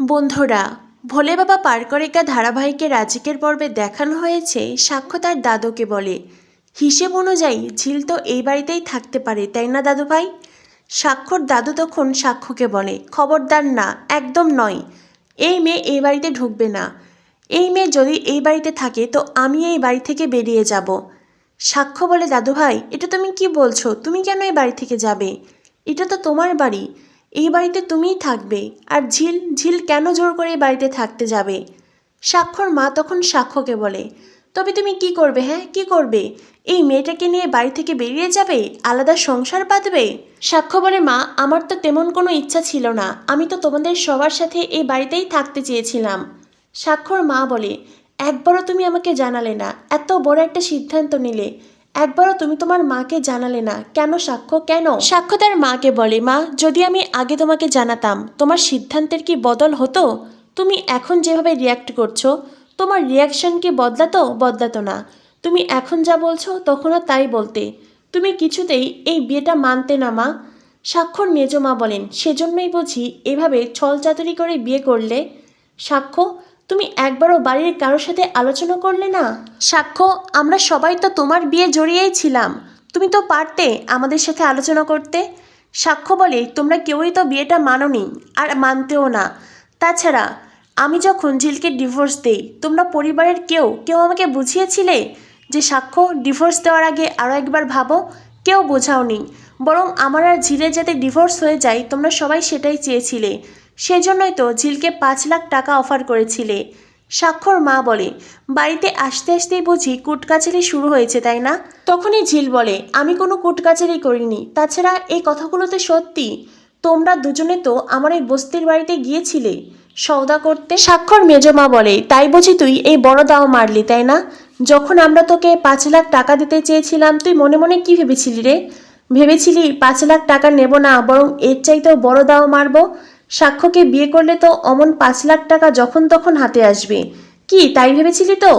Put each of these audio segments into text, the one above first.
বন্ধুরা, ভোলে বাবা পার করে কা ধারাবাহিকের আজকের পর্বে দেখানো হয়েছে সাক্ষ্য তার দাদুকে বলে, হিসেব অনুযায়ী ঝিল তো এই বাড়িতেই থাকতে পারে, তাই না দাদু ভাই? সাক্ষ্যর দাদু তখন সাক্ষ্যকে বলে, খবরদার না, একদম নয়, এই মেয়ে এই বাড়িতে ঢুকবে না। এই মেয়ে যদি এই বাড়িতে থাকে তো আমি এই বাড়ি থেকে বেরিয়ে যাব। সাক্ষ্য বলে, দাদু ভাই এটা তুমি কি বলছো? তুমি কেন এই বাড়ি থেকে যাবে? এটা তো তোমার বাড়ি, এই বাড়িতে তুমিই থাকবে। আর ঝিল ঝিল কেন জোর করে এই বাড়িতে থাকতে যাবে? সাক্ষ্যর মা তখন সাক্ষ্যকে বলে, তবে তুমি কি করবে? হ্যাঁ, কি করবে? এই মেয়েটাকে নিয়ে বাড়ি থেকে বেরিয়ে যাবে, আলাদা সংসার পাতবে? সাক্ষ্য বলে, মা আমার তো তেমন কোনো ইচ্ছা ছিল না, আমি তো তোমাদের সবার সাথে এই বাড়িতেই থাকতে চেয়েছিলাম। সাক্ষ্যর মা বলে, একবারও তুমি আমাকে জানালে না, এত বড় একটা সিদ্ধান্ত নিলে, একবারও তুমি তোমার মাকে জানালে না কেন? সাক্ষ্য কেন? সাক্ষ্য তার মাকে বলে, মা যদি আমি আগে তোমাকে জানাতাম তোমার সিদ্ধান্তের কি বদল হতো? তুমি এখন যেভাবে রিয়্যাক্ট করছো, তোমার রিয়াকশন কি বদলাতো না। তুমি এখন যা বলছো তখনও তাই বলতে। তুমি কিছুতেই এই বিয়েটা মানতে না মা। সাক্ষ্যর মেজ মা বলেন, সেজন্যই বুঝি এভাবে ছলচাতুরি করে বিয়ে করলে? সাক্ষ্য, তুমি একবারও বাড়ির কারোর সাথে আলোচনা করলে না? সাক্ষ্য, আমরা সবাই তো তোমার বিয়ে জড়িয়েই ছিলাম, তুমি তো পারতে আমাদের সাথে আলোচনা করতে। সাক্ষ্য বলে, তোমরা কেউই তো বিয়েটা মানোনি, আর মানতেও না। তাছাড়া আমি যখন ঝিলকে ডিভোর্স দেই, তোমরা পরিবারের কেউ কেউ আমাকে বুঝিয়েছিলে যে সাক্ষ্য ডিভোর্স দেওয়ার আগে আরও একবার ভাবো? কেউ বোঝাওনি, বরং আমার আর ঝিলের যাতে ডিভোর্স হয়ে যায় তোমরা সবাই সেটাই চেয়েছিলে। সেজন্যই তো ঝিলকে 5 লাখ টাকা অফার করেছিলে। সাক্ষ্যর মা বলে, বাড়িতে আসতে আসতেই বুঝি কুটকাচারি শুরু হয়েছে, তাই না? তখনই ঝিল বলে, আমি কোনো কুটকাচারি করিনি, তাছাড়া এই কথাগুলো তো সত্যি। তোমরা দুজনে তো আমার এই বস্তির বাড়িতে গিয়েছিলে সওদা করতে। সাক্ষ্যর মেজমা বলে, তাই বুঝি তুই এই বড় দাও মারলি, তাই না? যখন আমরা তোকে 5 লাখ টাকা দিতে চেয়েছিলাম, তুই মনে মনে কি ভেবেছিলি রে? ভেবেছিলি 5 লাখ টাকা নেব না, বরং এর চাইতেও বড় দাও মারবো? সাক্ষ্যকে বিয়ে করলে তো অমন 5 লাখ টাকা যখন তখন হাতে আসবে, কি তাই ভেবেছিলি তো?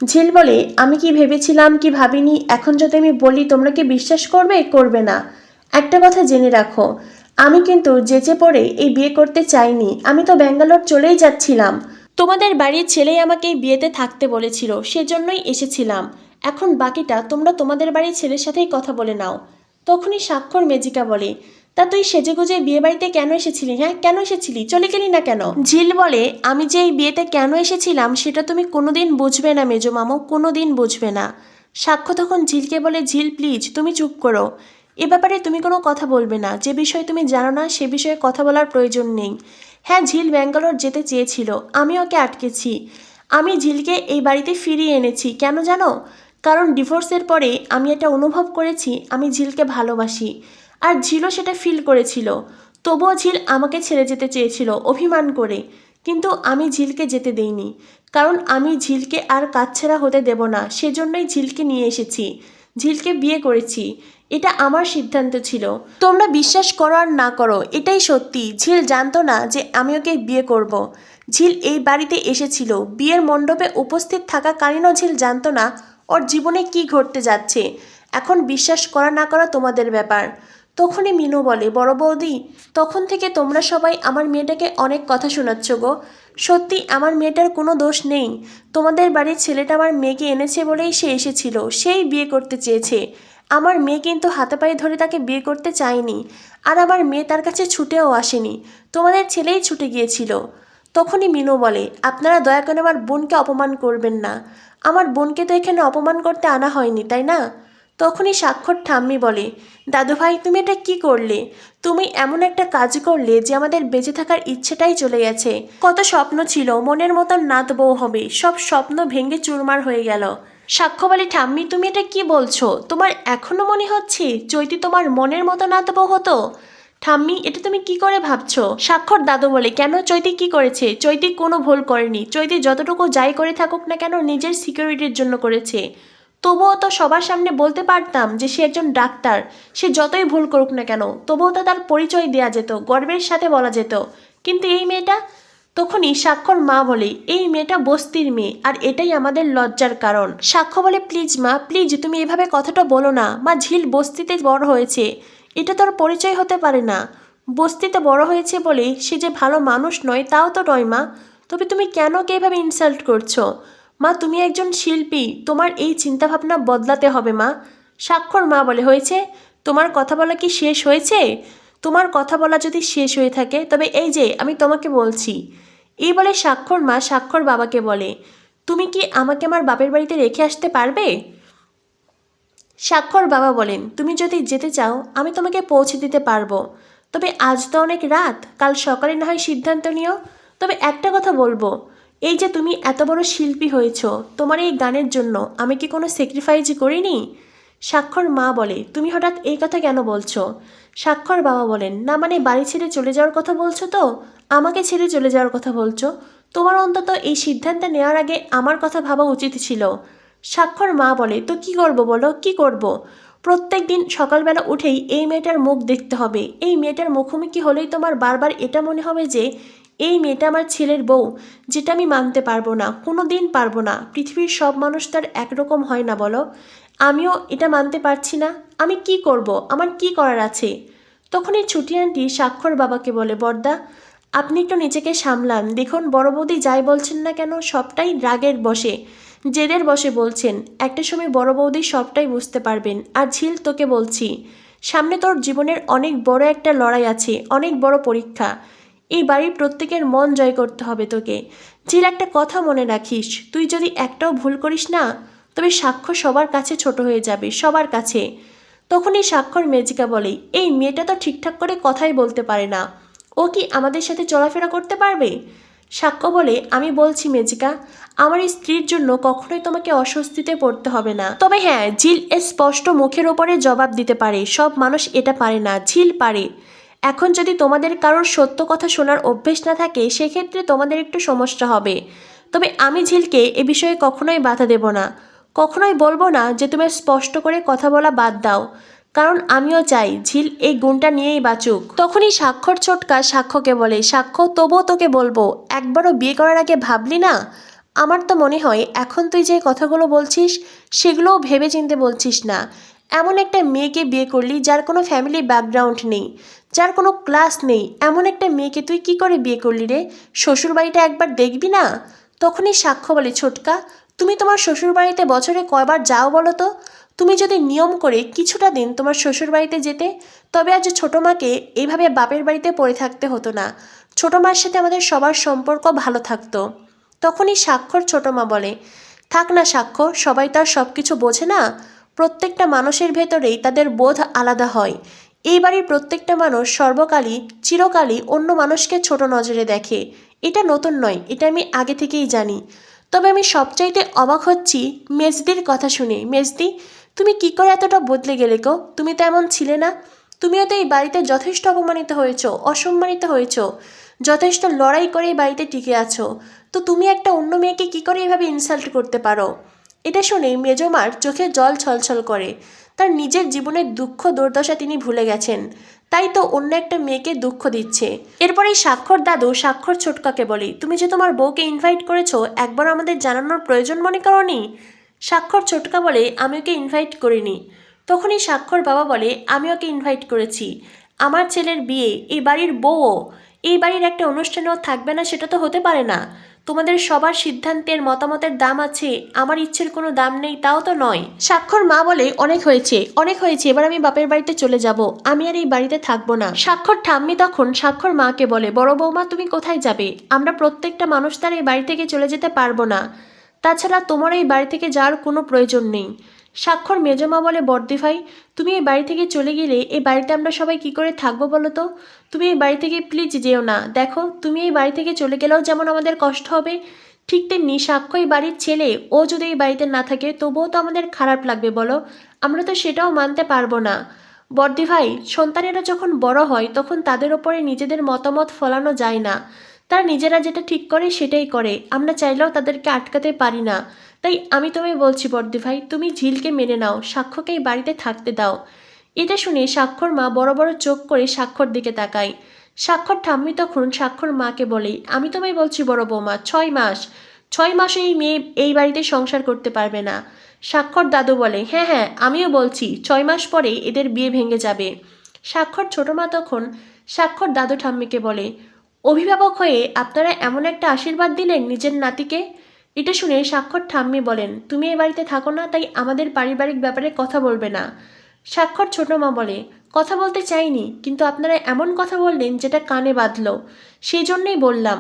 ঝিল বলে, আমি কি ভেবেছিলাম কি ভাবিনি এখন যদি আমি বলি তোমরা কি বিশ্বাস করবে? করবে না। একটা কথা জেনে রাখো, আমি কিন্তু যেচে পড়ে এই বিয়ে করতে চাইনি, আমি তো ব্যাঙ্গালোর চলেই যাচ্ছিলাম। তোমাদের বাড়ির ছেলেই আমাকে এই বিয়েতে থাকতে বলেছিল, সেজন্যই এসেছিলাম। এখন বাকিটা তোমরা তোমাদের বাড়ির ছেলের সাথেই কথা বলে নাও। তখনই সাক্ষর মেজিকা বলে, তা তুই সেজেগুজে বিয়ে বাড়িতে কেন এসেছিলি? হ্যাঁ, কেন এসেছিলি? চলে গেলি না কেন? ঝিল বলে, আমি যে এই বিয়েতে কেন এসেছিলাম সেটা তুমি কোনোদিন বুঝবে না মেজো মামু, কোনোদিন বুঝবে না। সাক্ষ্য তখন ঝিলকে বলে, ঝিল প্লিজ তুমি চুপ করো, এ ব্যাপারে তুমি কোনো কথা বলবে না, যে বিষয়ে তুমি জানো না সে বিষয়ে কথা বলার প্রয়োজন নেই। হ্যাঁ, ঝিল ব্যাঙ্গালোর যেতে চেয়েছিল, আমি ওকে আটকেছি। আমি ঝিলকে এই বাড়িতে ফিরিয়ে এনেছি, কেন জানো? কারণ ডিভোর্সের পরে আমি এটা অনুভব করেছি আমি ঝিলকে ভালোবাসি, আর ঝিলও সেটা ফিল করেছিল। তবুও ঝিল আমাকে ছেড়ে যেতে চেয়েছিল অভিমান করে, কিন্তু আমি ঝিলকে যেতে দেইনি, কারণ আমি ঝিলকে আর কাছছাড়া হতে দেব না। সেজন্যই ঝিলকে নিয়ে এসেছি, ঝিলকে বিয়ে করেছি, এটা আমার সিদ্ধান্ত ছিল। তোমরা বিশ্বাস করো আর না করো, এটাই সত্যি। ঝিল জানতো না যে আমি ওকে বিয়ে করব। ঝিল এই বাড়িতে এসেছিল, বিয়ের মণ্ডপে উপস্থিত থাকাকালীনও ঝিল জানতো না ওর জীবনে কি ঘটতে যাচ্ছে। এখন বিশ্বাস করা না করা তোমাদের ব্যাপার। তখনই মিনু বলে, বড় বৌদি, তখন থেকে তোমরা সবাই আমার মেয়েটাকে অনেক কথা শোনাচ্ছ গো। সত্যি আমার মেয়েটার কোনো দোষ নেই, তোমাদের বাড়ির ছেলেটা আমার মেয়েকে এনেছে বলেই সে এসেছিল, সেই বিয়ে করতে চেয়েছে। আমার মেয়ে কিন্তু হাতে পায়ে ধরে তাকে বিয়ে করতে চায়নি, আর আমার মেয়ে তার কাছে ছুটেও আসেনি, তোমাদের ছেলেই ছুটে গিয়েছিল। তখনই মিনু বলে, আপনারা দয়া করে আমার বোনকে অপমান করবেন না, আমার বোনকে তো এখানে অপমান করতে আনা হয়নি, তাই না? তখনই সাক্ষর ঠাম্মি বলে, দাদু ভাই তুমি এটা কি করলে? তুমি এমন একটা কাজ করলে যে আমাদের বেঁচে থাকার ইচ্ছেটাই চলে গেছে। কত স্বপ্ন ছিল মনের মতন নাত বউ হবে, সব স্বপ্ন ভেঙে চুরমার হয়ে গেল। সাক্ষ্য বলে, ঠাম্মি তুমি এটা কি বলছো? তোমার এখনো মনে হচ্ছে চৈতি তোমার মনের মতো নাত বউ হতো? ঠাম্মি এটা তুমি কি করে ভাবছো? সাক্ষর দাদু বলে, কেন চৈতি কি করেছে? চৈতি কোনো ভুল করেনি, চৈতি যতটুকু যাই করে থাকুক না কেন নিজের সিকিউরিটির জন্য করেছে। তবুও তো সবার সামনে বলতে পারতাম যে সে একজন ডাক্তার, সে যতই ভুল করুক না কেন তবুও তো তার পরিচয় দেওয়া যেত, গর্বের সাথে বলা যেত। কিন্তু এই মেয়েটা। তখনই সাক্ষর মা বলে, এই মেয়েটা বস্তির মেয়ে, আর এটাই আমাদের লজ্জার কারণ। সাক্ষ্য বলে, প্লিজ মা প্লিজ তুমি এভাবে কথাটা বলো না, মা ঝিল বস্তিতে বড় হয়েছে, এটা তোর পরিচয় হতে পারে না। বস্তিতে বড় হয়েছে বলে সে যে ভালো মানুষ নয় তাও তো নয় মা। তবে তুমি কেন ওকে এভাবে ইনসাল্ট করছো? মা তুমি একজন শিল্পী, তোমার এই চিন্তাভাবনা বদলাতে হবে মা। স্বাক্ষর মা বলে, হয়েছে? তোমার কথা বলা কি শেষ হয়েছে? তোমার কথা বলা যদি শেষ হয়ে থাকে তবে এই যে আমি তোমাকে বলছি। এই বলে স্বাক্ষর মা স্বাক্ষর বাবাকে বলে, তুমি কি আমাকে আমার বাপের বাড়িতে রেখে আসতে পারবে? স্বাক্ষর বাবা বলেন, তুমি যদি যেতে চাও আমি তোমাকে পৌঁছে দিতে পারবো, তবে আজ তো অনেক রাত, কাল সকালে না হয় সিদ্ধান্ত নিও। তবে একটা কথা বলবো, এই যে তুমি এত বড় শিল্পী হয়েছো, তোমার এই গানের জন্য আমি কি কোনো স্যাক্রিফাইস করিনি? স্বাক্ষর মা বলে, তুমি হঠাৎ এই কথা কেন বলছো? স্বাক্ষর বাবা বলেন, না মানে বাড়ি ছেড়ে চলে যাওয়ার কথা বলছো তো? আমাকে ছেড়ে চলে যাওয়ার কথা বলছো? তোমার অন্তত এই সিদ্ধান্ত নেওয়ার আগে আমার কথা ভাবা উচিত ছিল। স্বাক্ষর মা বলে, তো কি করব বলো, কি করব? প্রত্যেক দিন সকালবেলা উঠেই এই মেয়েটার মুখ দেখতে হবে, এই মেয়েটার মুখোমুখি হলেই তোমার বারবার এটা মনে হবে যে এই মেয়েটা আমার ছেলের বউ, যেটা আমি মানতে পারবো না, কোনো দিন পারবো না। পৃথিবীর সব মানুষ তার একরকম হয় না বলো? আমিও এটা মানতে পারছি না। আমি কি করব? আমার কি করার আছে? তখন এই ছুটি আন্টি স্বাক্ষর বাবাকে বলে, বড়দা আপনি একটু নিজেকে সামলান, দেখুন বড় বৌদি যাই বলছেন না কেন সবটাই রাগের বশে, জেদের বসে বলছেন। একটা সময় বড় বৌদি সবটাই বুঝতে পারবেন। আর ঝিল তোকে বলছি, সামনে তোর জীবনের অনেক বড় একটা লড়াই আছে, অনেক বড় পরীক্ষা। এই বাড়ির প্রত্যেকের মন জয় করতে হবে তোকে। ঝিল একটা কথা মনে রাখিস, তুই যদি একটাও ভুল করিস না তবে সাক্ষ্য সবার কাছে ছোট হয়ে যাবে, সবার কাছে। তখনই স্বাক্ষর মেজিকা বলে, এই মেয়েটা তো ঠিকঠাক করে কথাই বলতে পারে না, ও কি আমাদের সাথে চলাফেরা করতে পারবে? সাক্ষ্য বলে, আমি বলছি মেজিকা, আমার এই স্ত্রীর জন্য কখনোই তোমাকে অস্বস্তিতে পড়তে হবে না। তবে হ্যাঁ, ঝিল স্পষ্ট মুখের ওপরে জবাব দিতে পারে, সব মানুষ এটা পারে না, ঝিল পারে। এখন যদি তোমাদের কারোর সত্য কথা শোনার অভ্যেস না থাকে সেক্ষেত্রে তোমাদের একটু সমস্যা হবে। তবে আমি ঝিলকে এ বিষয়ে কখনোই বাধা দেব না, কখনোই বলবো না যে তুমি স্পষ্ট করে কথা বলা বাদ দাও, কারণ আমিও চাই ঝিল এই গুণটা নিয়েই বাঁচুক। তখনই স্বাক্ষর ছোটকা সাক্ষ্যকে বলে, সাক্ষ্য তবুও তোকে বলবো, একবারও বিয়ে করার আগে ভাবলি না? আমার তো মনে হয় এখন তুই যে কথাগুলো বলছিস সেগুলোও ভেবে চিন্তে বলছিস না। এমন একটা মেয়েকে বিয়ে করলি যার কোনো ফ্যামিলি ব্যাকগ্রাউন্ড নেই, যার কোনো ক্লাস নেই, এমন একটা মেয়েকে তুই কি করে বিয়ে করলি রে? শ্বশুরবাড়িটা একবার দেখবি না? তখনই সাক্ষ্য বলে, ছোটকা তুমি তোমার শ্বশুরবাড়িতে বছরে কয়বার যাও বলো তো? তুমি যদি নিয়ম করে কিছুটা দিন তোমার শ্বশুরবাড়িতে যেতে তবে আজ ছোটো মাকে এইভাবে বাপের বাড়িতে পড়ে থাকতে হতো না, ছোটো মার সাথে আমাদের সবার সম্পর্ক ভালো থাকতো। তখনই স্বাক্ষর ছোটো মা বলে, থাক না সাক্ষ্য, সবাই তো আর সব কিছু বোঝে না। প্রত্যেকটা মানুষের ভেতরেই তাদের বোধ আলাদা হয়। এই বাড়ির প্রত্যেকটা মানুষ সর্বকালই চিরকালই অন্য মানুষকে ছোট নজরে দেখে, এটা নতুন নয়, এটা আমি আগে থেকেই জানি। তবে আমি সবচাইতে অবাক হচ্ছি মেজদির কথা শুনে। মেজদি, তুমি কি করে এতটা বদলে গেলে গো? তুমি তো এমন ছিলে না। তুমিও তো এই বাড়িতে যথেষ্ট অপমানিত হয়েছো, অসম্মানিত হয়েছো, যথেষ্ট লড়াই করে এই বাড়িতে টিকে আছো। তো তুমি একটা অন্য মেয়েকে কি করে এভাবে ইনসাল্ট করতে পারো? এটা শুনে মেজমার চোখে জল ছলছল করে। তার নিজের জীবনের দুঃখ দুর্দশা তিনি ভুলে গেছেন, তাই তো অন্য একটা মেয়েকে দুঃখ দিচ্ছে। এরপরেই স্বাক্ষর দাদু স্বাক্ষর ছোটকাকে বলে, তুমি যে তোমার বউকে ইনভাইট করেছো একবার আমাদের জানানোর প্রয়োজন মনে করোনি? স্বাক্ষর ছোটকা বলে, আমি ওকে ইনভাইট করিনি। তখনই স্বাক্ষর বাবা বলে, আমি ওকে ইনভাইট করেছি, আমার ছেলের বিয়ে, এই বাড়ির বউও, এই বাড়ির একটা অনুষ্ঠানেও থাকবে না সেটা তো হতে পারে না। তোমাদের সবার সিদ্ধান্তের মতামতের দাম আছে, আমার ইচ্ছের কোনো দাম নেই তাও তো নয়। স্বাক্ষর মা বলে, অনেক হয়েছে, অনেক হয়েছে, এবার আমি বাপের বাড়িতে চলে যাব, আমি আর এই বাড়িতে থাকবো না। স্বাক্ষর ঠাম্মি তখন স্বাক্ষর মাকে বলে, বড় বৌমা তুমি কোথায় যাবে? আমরা প্রত্যেকটা মানুষ তার এই বাড়ি থেকে চলে যেতে পারবো না, তাছাড়া তোমার এই বাড়ি থেকে যাওয়ার কোনো প্রয়োজন নেই। স্বাক্ষর মেজমা বলে, বর্দি ভাই তুমি এই বাড়ি থেকে চলে গেলে এই বাড়িতে আমরা সবাই কি করে থাকবো বলো তো? তুমি এই বাড়ি থেকে প্লিজ যেও না। দেখো তুমি এই বাড়ি থেকে চলে গেলেও যেমন আমাদের কষ্ট হবে, ঠিক তেমনি সাক্ষ্য এই বাড়ির ছেলে, ও যদি এই বাড়িতে না থাকে তবুও তো আমাদের খারাপ লাগবে বলো, আমরা তো সেটাও মানতে পারবো না। বর্দি ভাই, সন্তানেরা যখন বড় হয় তখন তাদের ওপরে নিজেদের মতামত ফলানো যায় না, তারা নিজেরা যেটা ঠিক করে সেটাই করে, আমরা চাইলেও তাদেরকে আটকাতে পারি না। তাই আমি তোমায় বলছি বর্দি ভাই, তুমি ঝিলকে মেনে নাও, সাক্ষ্যকে এই বাড়িতে থাকতে দাও। এটা শুনে স্বাক্ষর মা বড় বড় চোখ করে স্বাক্ষর দিকে তাকায়। স্বাক্ষর ঠাম্মি তখন স্বাক্ষর মাকে বলে, আমি তোমায় বলছি বড় বৌমা, 6 মাস, 6 মাসে এই মেয়ে এই বাড়িতে সংসার করতে পারবে না। স্বাক্ষর দাদু বলে, হ্যাঁ হ্যাঁ আমিও বলছি 6 মাস পরে এদের বিয়ে ভেঙে যাবে। স্বাক্ষর ছোটো মা তখন স্বাক্ষর দাদু ঠাম্মিকে বলে, অভিভাবক হয়ে আপনারা এমন একটা আশীর্বাদ দিলেন নিজের নাতিকে। এটা শুনে স্বাক্ষর ঠাম্মি বলেন, তুমি এই বাড়িতে থাকো না, তাই আমাদের পারিবারিক ব্যাপারে কথা বলবে না। স্বাক্ষর ছোট মা বলে, কথা বলতে চাইনি, কিন্তু আপনারা এমন কথা বললেন যেটা কানে বাঁধল, সেই জন্যই বললাম।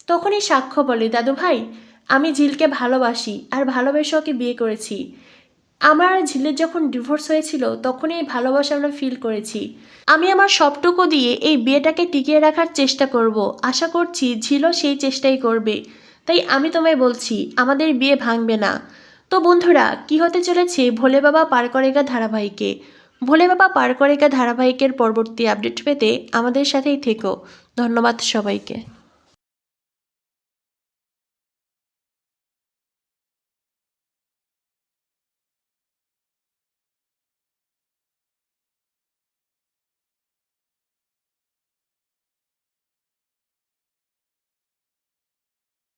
তখনই সাক্ষ্য বলে, দাদু ভাই, আমি ঝিলকে ভালোবাসি আর ভালোবেসে ওকে বিয়ে করেছি। আমার আর ঝিলের যখন ডিভোর্স হয়েছিল তখনই এই ভালোবাসা আমরা ফিল করেছি। আমি আমার সবটুকু দিয়ে এই বিয়েটাকে টিকিয়ে রাখার চেষ্টা করব। আশা করছি ঝিলও সেই চেষ্টাই করবে। তাই আমি তোমায় বলছি, আমাদের বিয়ে ভাঙবে না। তো বন্ধুরা, কি হতে চলেছে ভোলে বাবা পার করেগা ধারাবাহিকে? ভোলে বাবা পার করেগা ধারাবাহিকের পরবর্তী আপডেট পেতে আমাদের সাথেই থেকো। ধন্যবাদ সবাইকে।